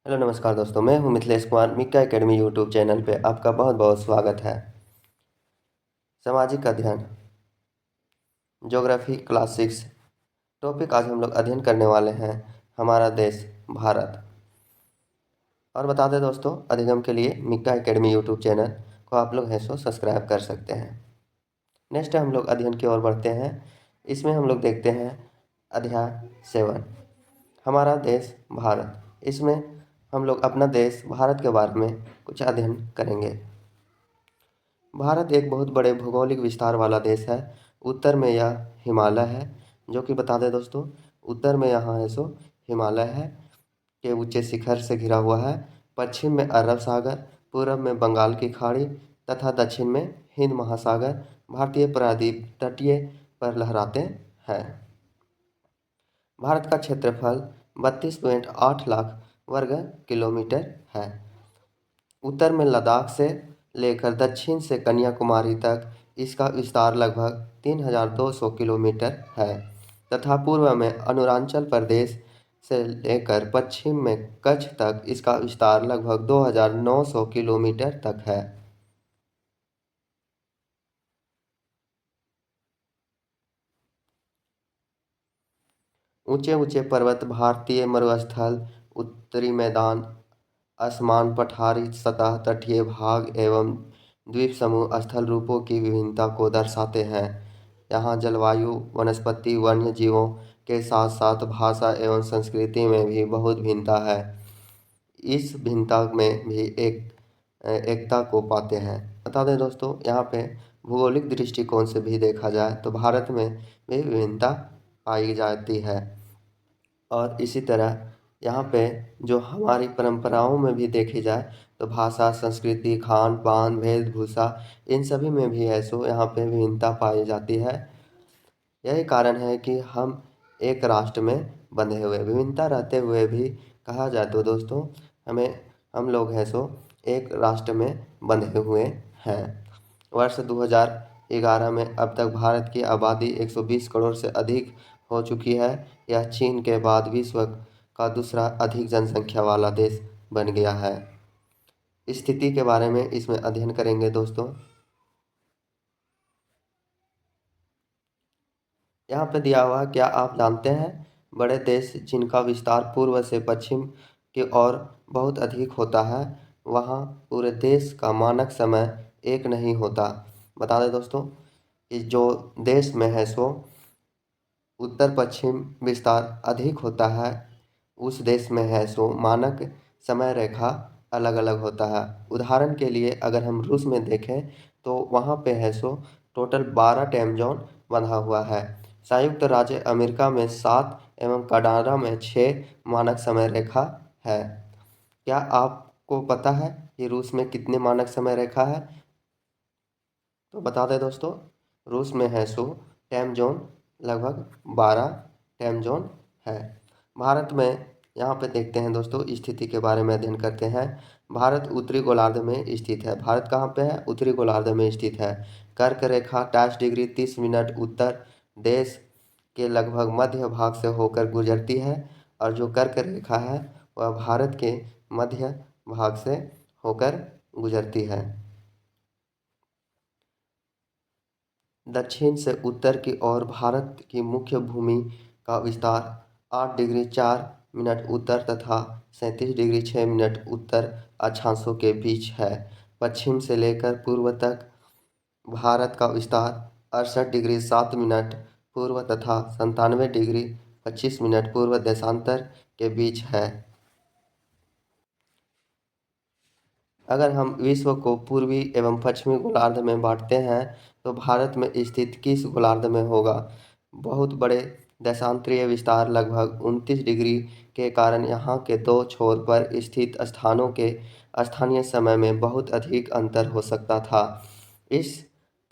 Hello नमस्कार दोस्तों, मैं हूं Mithilesh Kumar. Mika academy YouTube channel पे आपका बहुत बहुत स्वागत है। सामाजिक अध्ययन, ज्योग्राफी क्लास 6 टॉपिक आज हम लोग अध्ययन करने वाले हैं हमारा देश भारत। और बता दें दोस्तों, अधिगम के लिए मिक्का एकेडमी यूट्यूब चैनल को आप लोग हैं सो सब्सक्राइब कर सकते हैं। नेक्स्ट हम लोग अध्ययन की ओर बढ़ते हैं। इसमें हम लोग देखते हैं अध्याय 7, हमारा देश भारत। इसमें हम लोग अपना देश भारत के बारे में कुछ अध्ययन करेंगे। भारत एक बहुत बड़े भौगोलिक विस्तार वाला देश है। उत्तर में यह हिमालय है, जो कि बता दें दोस्तों, उत्तर में यहाँ है सो हिमालय है के ऊंचे शिखर से घिरा हुआ है। पश्चिम में अरब सागर, पूर्व में बंगाल की खाड़ी तथा दक्षिण में हिंद महासागर भारतीय प्रायद्वीप तटीय पर लहराते हैं। भारत का क्षेत्रफल 32.8 लाख वर्ग किलोमीटर है। उत्तर में लद्दाख से लेकर दक्षिण से कन्याकुमारी तक इसका विस्तार लगभग 3200 किलोमीटर है तथा पूर्व में अरुणाचल प्रदेश से लेकर पश्चिम में कच्छ तक इसका विस्तार लगभग 2900 किलोमीटर तक है। ऊंचे ऊंचे पर्वत, भारतीय मरुस्थल, उत्तरी मैदान, आसमान, पठारी सतह, तटीय भाग एवं द्वीप समूह स्थल रूपों की विभिन्नता को दर्शाते हैं। यहाँ जलवायु, वनस्पति, वन्य जीवों के साथ साथ भाषा एवं संस्कृति में भी बहुत भिन्नता है। इस भिन्नता में भी एकता को पाते हैं। बता दें दोस्तों, यहाँ पे भौगोलिक दृष्टिकोण से भी देखा जाए तो भारत में भी विभिन्नता पाई जाती है। और इसी तरह यहाँ पे जो हमारी परंपराओं में भी देखी जाए तो भाषा, संस्कृति, खान पान, वेशभूषा, इन सभी में भी है सो यहाँ पे विभिन्नता पाई जाती है। यही कारण है कि हम एक राष्ट्र में बंधे हुए, विभिन्नता रहते हुए भी कहा जाए तो दोस्तों, हम लोग हैं सो एक राष्ट्र में बंधे हुए हैं। वर्ष 2011 में अब तक भारत की आबादी 120 करोड़ से अधिक हो चुकी है। यह चीन के बाद विश्व का दूसरा अधिक जनसंख्या वाला देश बन गया है। स्थिति के बारे में इसमें अध्ययन करेंगे दोस्तों। यहाँ पे दिया हुआ, क्या आप जानते हैं बड़े देश जिनका विस्तार पूर्व से पश्चिम की ओर बहुत अधिक होता है, वहाँ पूरे देश का मानक समय एक नहीं होता। बता दें दोस्तों कि जो देश में है सो उत्तर पश्चिम विस्तार अधिक होता है, उस देश में है सो मानक समय रेखा अलग अलग होता है। उदाहरण के लिए अगर हम रूस में देखें तो वहाँ पे है सो टोटल 12 टाइम जोन बंधा हुआ है। संयुक्त राज्य अमेरिका में 7 एवं कनाडा में 6 मानक समय रेखा है। क्या आपको पता है कि रूस में कितने मानक समय रेखा है? तो बता दें दोस्तों, रूस में है सो टाइम जोन लगभग 12 टाइम जोन है। भारत में यहाँ पे देखते हैं दोस्तों, स्थिति के बारे में अध्ययन करते हैं। भारत उत्तरी गोलार्ध में स्थित है। भारत कहाँ पे है? उत्तरी गोलार्ध में स्थित है। कर्क रेखा 28 डिग्री 30 मिनट उत्तर देश के लगभग मध्य भाग से होकर गुजरती है और जो कर्क रेखा है वह भारत के मध्य भाग से होकर गुजरती है। दक्षिण से उत्तर की ओर भारत की मुख्य भूमि का विस्तार 8 डिग्री 4 मिनट उत्तर तथा 37 डिग्री 6 मिनट उत्तर अक्षांशों के बीच है। पश्चिम से लेकर पूर्व तक भारत का विस्तार 68 डिग्री 7 मिनट पूर्व तथा 97 डिग्री 25 मिनट पूर्व देशांतर के बीच है। अगर हम विश्व को पूर्वी एवं पश्चिमी गोलार्ध में बांटते हैं तो भारत में स्थित किस गोलार्ध में होगा? बहुत बड़े देशांतरीय विस्तार लगभग 29 डिग्री के कारण यहाँ के दो छोर पर स्थित स्थानों के स्थानीय समय में बहुत अधिक अंतर हो सकता था। इस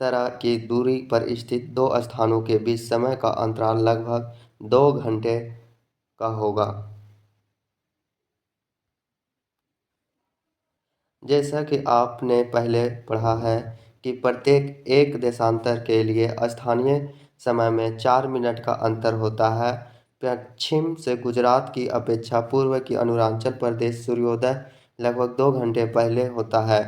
तरह की दूरी पर स्थित दो स्थानों के बीच समय का अंतराल लगभग 2 घंटे का होगा। जैसा कि आपने पहले पढ़ा है कि प्रत्येक एक देशांतर के लिए स्थानीय समय में 4 मिनट का अंतर होता है। पश्चिम से गुजरात की अपेक्षा पूर्व की अरुणाचल प्रदेश सूर्योदय लगभग 2 घंटे पहले होता है।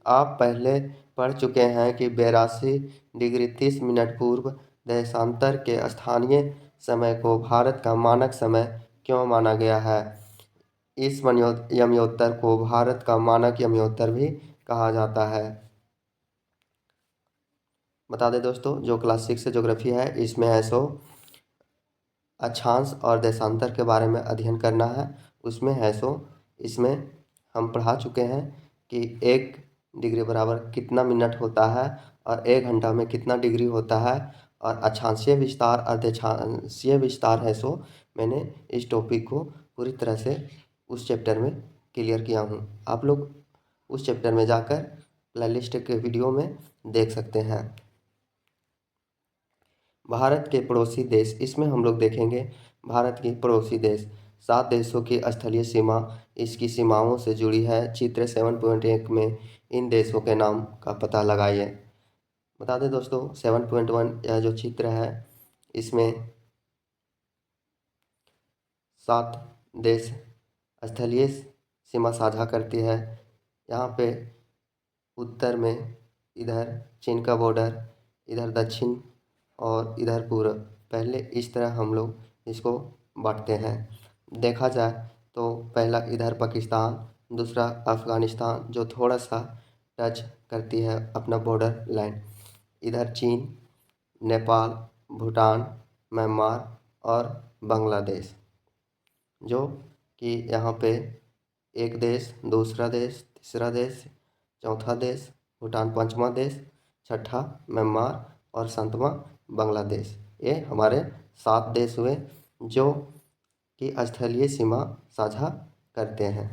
आप पहले पढ़ चुके हैं कि 82 डिग्री 30 मिनट पूर्व देशांतर के स्थानीय समय को भारत का मानक समय क्यों माना गया है। इस यमयोत्तर को भारत का मानक यमयोत्तर भी कहा जाता है। बता दें दोस्तों, जो क्लास 6 से ज्योग्राफी है इसमें है सो अक्षांश और देशांतर के बारे में अध्ययन करना है। उसमें है सो इसमें हम पढ़ा चुके हैं कि 1 डिग्री बराबर कितना मिनट होता है और 1 घंटा में कितना डिग्री होता है। और अक्षांशीय विस्तार अर्धक्षांशीय विस्तार है सो मैंने इस टॉपिक को पूरी तरह से उस चैप्टर में क्लियर किया हूँ। आप लोग उस चैप्टर में जाकर प्लेलिस्ट के वीडियो में देख सकते हैं। भारत के पड़ोसी देश, इसमें हम लोग देखेंगे भारत के पड़ोसी देश। 7 देशों की स्थलीय सीमा इसकी सीमाओं से जुड़ी है। चित्र 7.1 में इन देशों के नाम का पता लगाइए। बता दें दोस्तों, 7.1 यह जो चित्र है इसमें 7 देश स्थलीय सीमा साझा करती है। यहाँ पे उत्तर में इधर चीन का बॉर्डर, इधर दक्षिण और इधर पूर्व। पहले इस तरह हम लोग इसको बांटते हैं। देखा जाए तो पहला इधर पाकिस्तान, दूसरा अफ़गानिस्तान जो थोड़ा सा टच करती है अपना बॉर्डर लाइन, इधर चीन, नेपाल, भूटान, म्यांमार और बांग्लादेश, जो कि यहाँ पे एक देश, दूसरा देश, तीसरा देश, चौथा देश भूटान, पांचवा देश, छठा म्यांमार और सातवां बांग्लादेश। ये हमारे 7 देश हुए जो कि स्थलीय सीमा साझा करते हैं।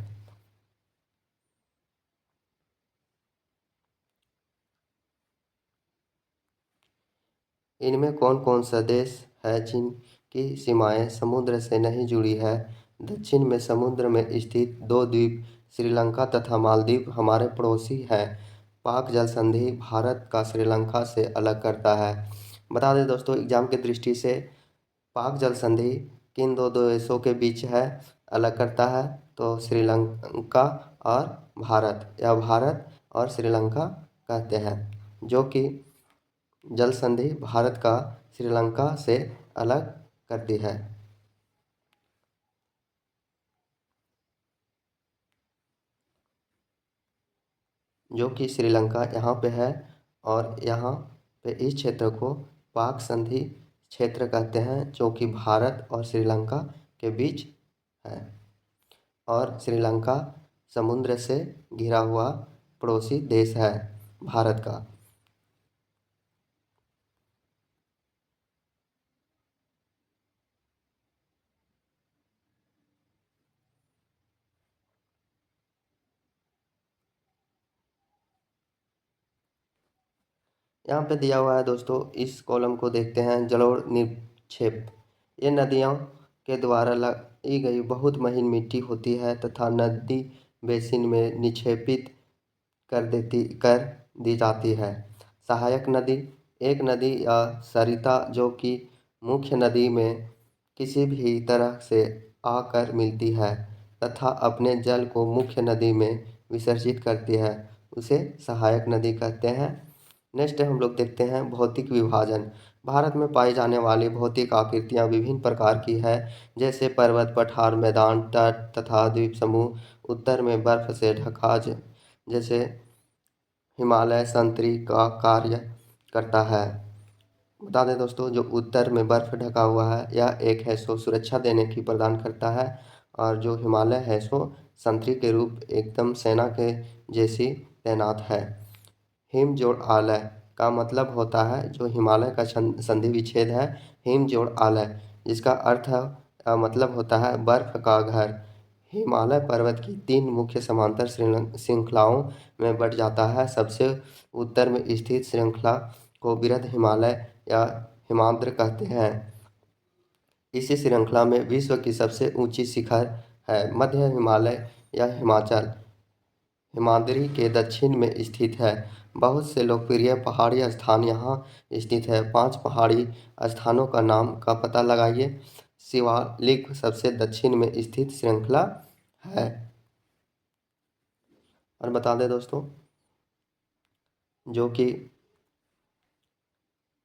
इनमें कौन कौन सा देश है जिनकी सीमाएं समुद्र से नहीं जुड़ी है। दक्षिण में समुद्र में स्थित 2 द्वीप श्रीलंका तथा मालदीव हमारे पड़ोसी हैं। पाक जल संधि भारत का श्रीलंका से अलग करता है। बता दें दोस्तों, एग्जाम की दृष्टि से पाक जल संधि किन दो देशों के बीच है, अलग करता है, तो श्रीलंका और भारत, या भारत और श्रीलंका कहते हैं, जो कि जल संधि भारत का श्रीलंका से अलग करती है। जो कि श्रीलंका यहाँ पे है और यहाँ पे इस क्षेत्र को पाक संधि क्षेत्र कहते हैं, जो कि भारत और श्रीलंका के बीच है। और श्रीलंका समुद्र से घिरा हुआ पड़ोसी देश है भारत का। यहाँ पे दिया हुआ है दोस्तों, इस कॉलम को देखते हैं। जलोढ़ निक्षेप, ये नदियों के द्वारा लगाई गई बहुत महीन मिट्टी होती है तथा नदी बेसिन में निक्षेपित कर दी जाती है। सहायक नदी, एक नदी या सरिता जो कि मुख्य नदी में किसी भी तरह से आकर मिलती है तथा अपने जल को मुख्य नदी में विसर्जित करती है, उसे सहायक नदी कहते हैं। नेक्स्ट हम लोग देखते हैं भौतिक विभाजन। भारत में पाई जाने वाली भौतिक आकृतियाँ विभिन्न प्रकार की है, जैसे पर्वत, पठार, मैदान, तट तथा द्वीप समूह। उत्तर में बर्फ से ढका जैसे हिमालय संतरी का कार्य करता है। बता दें दोस्तों, जो उत्तर में बर्फ ढका हुआ है यह एक है सो सुरक्षा देने की प्रदान करता है, और जो हिमालय है सो संतरी के रूप एकदम सेना के जैसी तैनात है। हिम जोड़ आलय का मतलब होता है, जो हिमालय का संधि विच्छेद है, हिम जोड़ आलय, जिसका अर्थ मतलब होता है बर्फ का घर। हिमालय पर्वत की 3 मुख्य समांतर श्रृंखलाओं में बट जाता है। सबसे उत्तर में स्थित श्रृंखला को वृहद हिमालय या हिमाद्र कहते हैं। इसी श्रृंखला में विश्व की सबसे ऊंची शिखर है मध्य हिमालय या हिमाचल, हिमाद्री के दक्षिण में स्थित है। बहुत से लोकप्रिय पहाड़ी स्थान यहाँ स्थित है। 5 पहाड़ी स्थानों का नाम का पता लगाइए। शिवालिक सबसे दक्षिण में स्थित श्रृंखला है। और बता दें दोस्तों, जो कि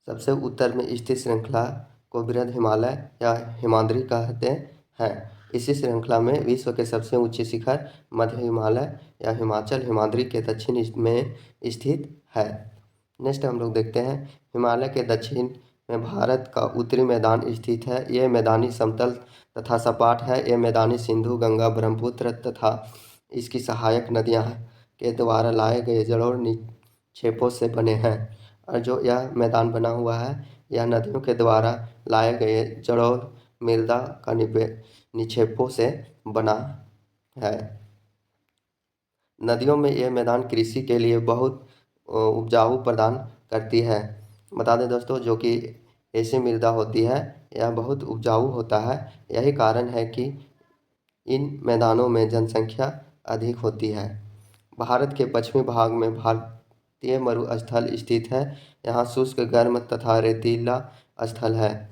सबसे उत्तर में स्थित श्रृंखला को बृहद हिमालय या हिमाद्री कहते हैं। इसी श्रृंखला में विश्व के सबसे ऊंचे शिखर मध्य हिमालय या हिमाचल हिमाद्री के दक्षिण में स्थित है। नेक्स्ट हम लोग देखते हैं, हिमालय के दक्षिण में भारत का उत्तरी मैदान स्थित है। यह मैदानी समतल तथा सपाट है। यह मैदानी सिंधु, गंगा, ब्रह्मपुत्र तथा इसकी सहायक नदियाँ के द्वारा लाए गए जलोढ़ निक्षेपों से बने हैं। और जो यह मैदान बना हुआ है, यह नदियों के द्वारा लाए गए जलोढ़ मृदा का निक्षेपों से बना है। नदियों में यह मैदान कृषि के लिए बहुत उपजाऊ प्रदान करती है। बता दें दोस्तों, जो कि ऐसी मृदा होती है, यह बहुत उपजाऊ होता है। यही कारण है कि इन मैदानों में जनसंख्या अधिक होती है। भारत के पश्चिमी भाग में भारतीय मरुस्थल स्थित है। यहाँ शुष्क, गर्म तथा रेतीला स्थल है।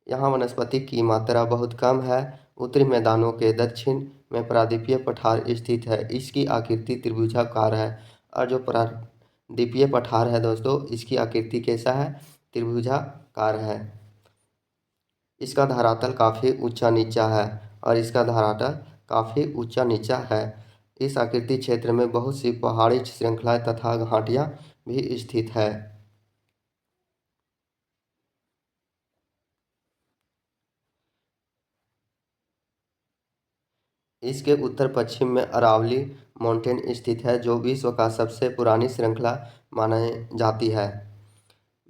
यहाँ वनस्पति की मात्रा बहुत कम है। उत्तरी मैदानों के दक्षिण में प्रायद्वीपीय पठार स्थित है। इसकी आकृति त्रिभुजाकार है। और जो प्रायद्वीपीय पठार है दोस्तों, इसकी आकृति कैसा है? त्रिभुजाकार है। इसका धरातल काफ़ी ऊंचा नीचा है और इसका धरातल काफ़ी ऊंचा नीचा है। इस आकृति क्षेत्र में बहुत सी पहाड़ी श्रृंखलाएं तथा घाटियां भी स्थित है। इसके उत्तर पश्चिम में अरावली माउंटेन स्थित है, जो विश्व का सबसे पुरानी श्रृंखला मानी जाती है।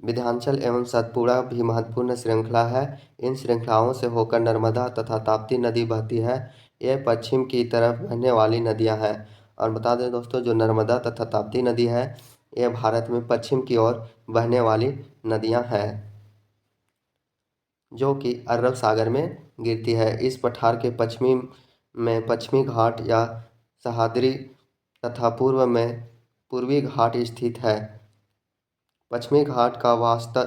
विंध्याचल एवं सतपुड़ा भी महत्वपूर्ण श्रृंखला है। इन श्रृंखलाओं से होकर नर्मदा तथा ताप्ती नदी बहती है। यह पश्चिम की तरफ बहने वाली नदियां हैं। और बता दें दोस्तों, जो नर्मदा तथा ताप्ती नदी है, यह भारत में पश्चिम की ओर बहने वाली नदियां हैं, जो कि अरब सागर में गिरती है। इस पठार के पश्चिमी में पश्चिमी घाट या सह्याद्री तथा पूर्व में पूर्वी घाट स्थित है। पश्चिमी घाट का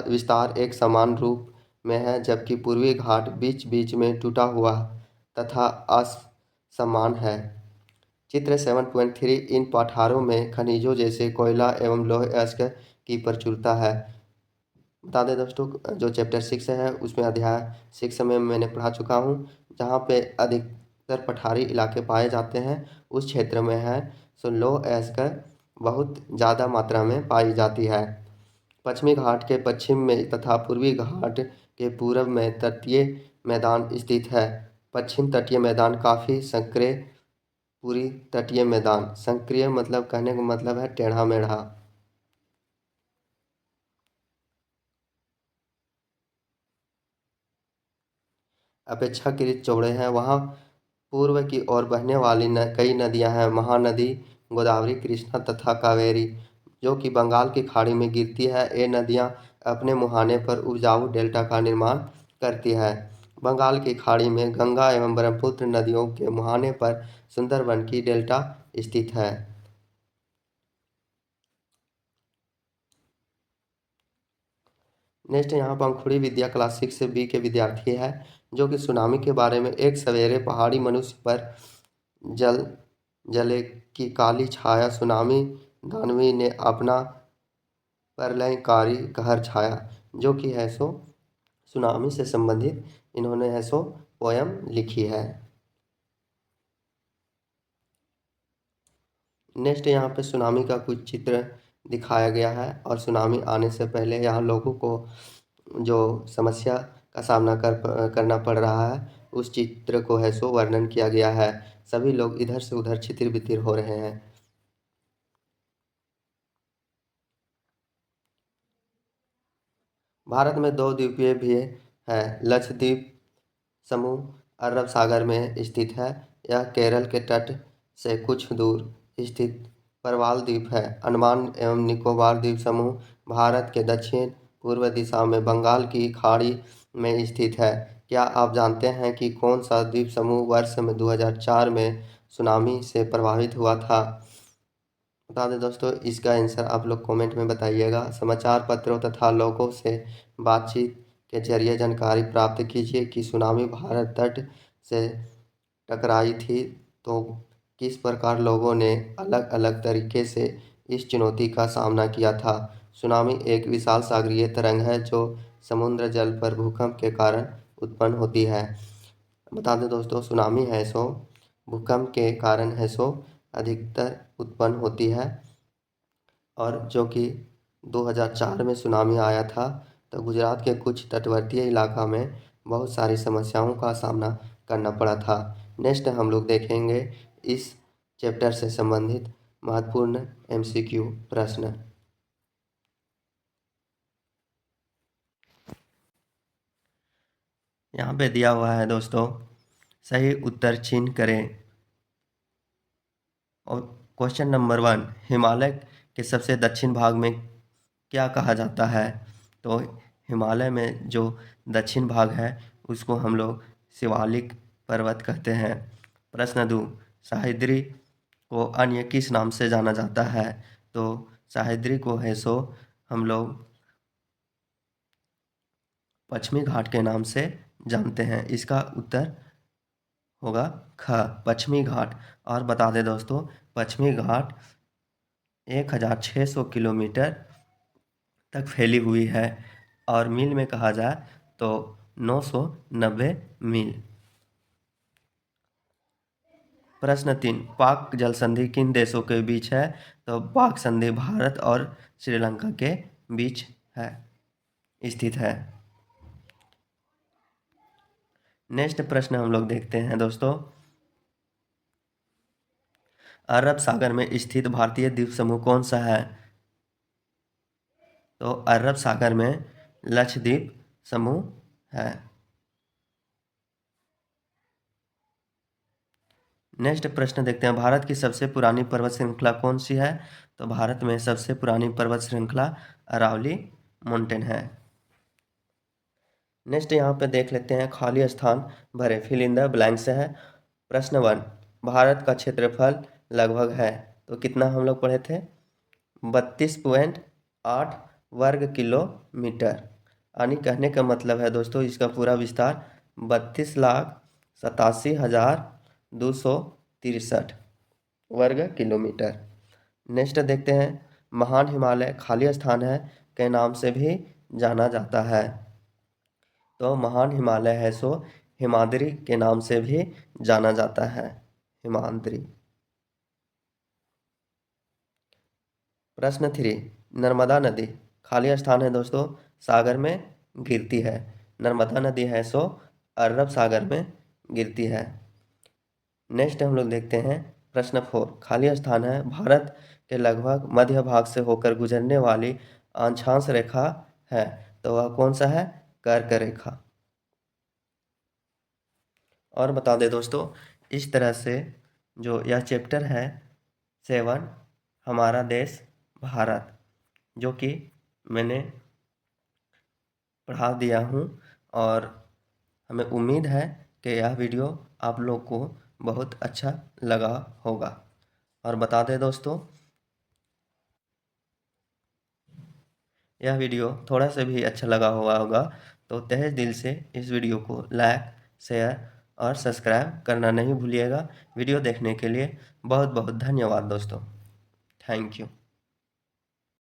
विस्तार एक समान रूप में है, जबकि पूर्वी घाट बीच बीच में टूटा हुआ तथा असमान है। चित्र 7.3 इन पठारों में खनिजों जैसे कोयला एवं लौह अयस्क की प्रचुरता है। बता दें दोस्तों, जो चैप्टर 6 है उसमें अध्याय 6 में मैंने पढ़ा चुका हूँ। जहाँ पे अधिकतर पठारी इलाके पाए जाते हैं, उस क्षेत्र में है सो लौह अयस्क बहुत ज़्यादा मात्रा में पाई जाती है। पश्चिमी घाट के पश्चिम में तथा पूर्वी घाट के पूर्व में तटीय मैदान स्थित है। पश्चिम तटीय मैदान काफ़ी संकरे पूरी तटीय मैदान, संक्रिय मतलब कहने का मतलब है टेढ़ा मेढ़ा, अपेक्षाकृत चौड़े हैं। वहाँ पूर्व की ओर बहने वाली कई नदियाँ हैं। महानदी गोदावरी, कृष्णा तथा कावेरी, जो कि बंगाल की खाड़ी में गिरती है। ये नदियाँ अपने मुहाने पर उपजाऊ डेल्टा का निर्माण करती है। बंगाल की खाड़ी में गंगा एवं ब्रह्मपुत्र नदियों के मुहाने पर सुंदरबन की डेल्टा स्थित है। नेक्स्ट यहाँ पंखुड़ी विद्या क्लास 6 से बी के विद्यार्थी है, जो कि सुनामी के बारे में एक सवेरे पहाड़ी मनुष्य पर जल जले की काली छाया सुनामी दानवी ने अपना प्रलयकारी कहर छाया, जो कि है सो सुनामी से संबंधित इन्होंने है सो पोयम लिखी है। नेक्स्ट यहाँ पे सुनामी का कुछ चित्र दिखाया गया है और सुनामी आने से पहले यहाँ लोगों को जो समस्या का सामना करना पड़ रहा है, उस चित्र को है सो वर्णन किया गया है। सभी लोग इधर से उधर छितिर बितिर हो रहे हैं। भारत में दो द्वीपीय भी है। लक्षद्वीप समूह अरब सागर में स्थित है। यह केरल के तट से कुछ दूर स्थित परवाल द्वीप है। अंडमान एवं निकोबार द्वीप समूह भारत के दक्षिण पूर्व दिशा में बंगाल की खाड़ी में स्थित है। क्या आप जानते हैं कि कौन सा द्वीप समूह वर्ष में 2004 में सुनामी से प्रभावित हुआ था? बता दें दोस्तों, इसका आंसर आप लोग कमेंट में बताइएगा। समाचार पत्रों तथा लोगों से बातचीत के जरिए जानकारी प्राप्त कीजिए कि सुनामी भारत तट से टकराई थी तो किस प्रकार लोगों ने अलग अलग तरीके से इस चुनौती का सामना किया था। सुनामी एक विशाल सागरीय तरंग है जो समुद्र जल पर भूकंप के कारण उत्पन्न होती है। बता दें दोस्तों, सुनामी है सो भूकंप के कारण है सो अधिकतर उत्पन्न होती है, और जो कि 2004 में सुनामी आया था तो गुजरात के कुछ तटवर्ती इलाका में बहुत सारी समस्याओं का सामना करना पड़ा था। नेक्स्ट हम लोग देखेंगे इस चैप्टर से संबंधित महत्वपूर्ण एमसीक्यू प्रश्न। यहाँ पे दिया हुआ है दोस्तों, सही उत्तर चिन्ह करें। और क्वेश्चन नंबर 1, हिमालय के सबसे दक्षिण भाग में क्या कहा जाता है? तो हिमालय में जो दक्षिण भाग है उसको हम लोग शिवालिक पर्वत कहते हैं। प्रश्न 2, सह्याद्री को अन्य किस नाम से जाना जाता है? तो सह्याद्री को है सो हम लोग पश्चिमी घाट के नाम से जानते हैं। इसका उत्तर होगा ख, पश्चिमी घाट। और बता दें दोस्तों, पश्चिमी घाट 1600 किलोमीटर तक फैली हुई है, और मील में कहा जाए तो 990 मील। प्रश्न 3, पाक जल संधि किन देशों के बीच है? तो पाक संधि भारत और श्रीलंका के बीच है, स्थित है। नेक्स्ट प्रश्न हम लोग देखते हैं दोस्तों, अरब सागर में स्थित भारतीय द्वीप समूह कौन सा है? तो अरब सागर में लक्षद्वीप समूह है। नेक्स्ट प्रश्न देखते हैं, भारत की सबसे पुरानी पर्वत श्रृंखला कौन सी है? तो भारत में सबसे पुरानी पर्वत श्रृंखला अरावली माउंटेन है। नेक्स्ट यहाँ पे देख लेते हैं, खाली स्थान भरे, फिल इन द ब्लैंक्स है। प्रश्न 1, भारत का क्षेत्रफल लगभग है, तो कितना हम लोग पढ़े थे? 32.8 वर्ग किलोमीटर। यानी कहने का मतलब है दोस्तों, इसका पूरा विस्तार 32,87,263 वर्ग किलोमीटर। नेक्स्ट देखते हैं, महान हिमालय खाली स्थान है के नाम से भी जाना जाता है? तो महान हिमालय है सो हिमाद्री के नाम से भी जाना जाता है, हिमाद्री। प्रश्न 3, नर्मदा नदी खाली स्थान है दोस्तों, सागर में गिरती है। नर्मदा नदी है सो अरब सागर में गिरती है। नेक्स्ट हम लोग देखते हैं, प्रश्न 4, खाली स्थान है, भारत के लगभग मध्य भाग से होकर गुजरने वाली अक्षांश रेखा है, तो वह कौन सा है? कर्क रेखा। और बता दें दोस्तों, इस तरह से जो यह चैप्टर है 7, हमारा देश भारत, जो कि मैंने पढ़ा दिया हूँ, और हमें उम्मीद है कि यह वीडियो आप लोग को बहुत अच्छा लगा होगा। और बता दें दोस्तों, यह वीडियो थोड़ा सा भी अच्छा लगा हुआ होगा तो तहे दिल से इस वीडियो को लाइक, शेयर और सब्सक्राइब करना नहीं भूलिएगा। वीडियो देखने के लिए बहुत बहुत धन्यवाद दोस्तों। Thank you.